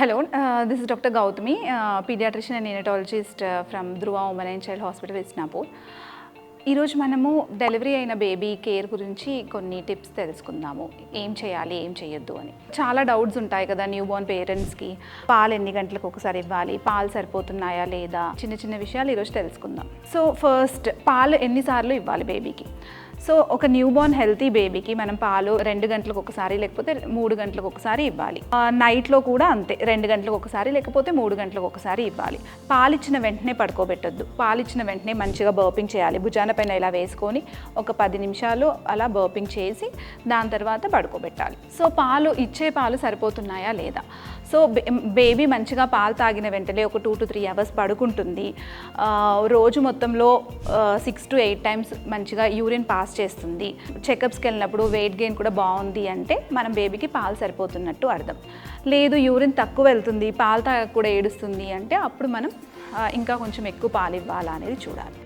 Hello, this is Dr. Gautami, pediatrician and neonatologist from Dhruva Women and Child Hospital, Visnapur. ఈరోజు మనము delivery అయిన baby care గురించి కొన్ని tips తెలుసుకుందాము. ఏం చేయాలి, ఏం చేయొద్దు అని. చాలా డౌట్స్ ఉంటాయి కదా న్యూ బోర్న్ పేరెంట్స్కి. పాలు ఎన్ని గంటలకు ఒకసారి ఇవ్వాలి, పాలు సరిపోతున్నాయా లేదా, చిన్న చిన్న విషయాలు ఈరోజు తెలుసుకుందాం. సో ఫస్ట్, పాలు ఎన్నిసార్లు ఇవ్వాలి బేబీకి? సో ఒక న్యూ బోర్న్ హెల్తీ బేబీకి మనం పాలు 2 గంటలకు ఒకసారి లేకపోతే 3 గంటలకు ఒకసారి ఇవ్వాలి. నైట్లో కూడా అంతే, 2 గంటలకు ఒకసారి లేకపోతే 3 గంటలకు ఒకసారి ఇవ్వాలి. పాలు ఇచ్చిన వెంటనే పడుకోబెట్టొద్దు. పాలు ఇచ్చిన వెంటనే మంచిగా బర్పింగ్ చేయాలి. భుజాన పైన ఇలా వేసుకొని ఒక 10 నిమిషాలు అలా బర్పింగ్ చేసి దాని తర్వాత పడుకోబెట్టాలి. సో ఇచ్చే పాలు సరిపోతున్నాయా లేదా. సో బేబీ మంచిగా పాలు తాగిన వెంటనే ఒక 2 to 3 అవర్స్ పడుకుంటుంది. రోజు మొత్తంలో 6 to 8 టైమ్స్ మంచిగా యూరిన్ పాస్ చేస్తుంది. చెకప్స్కి వెళ్ళినప్పుడు వెయిట్ గెయిన్ కూడా బాగుంది అంటే మనం బేబీకి పాలు సరిపోతున్నట్టు అర్థం. లేదు యూరిన్ తక్కువ వెళ్తుంది, పాలు తాగక కూడా ఏడుస్తుంది అంటే అప్పుడు మనం ఇంకా కొంచెం ఎక్కువ పాలు ఇవ్వాలా అనేది చూడాలి.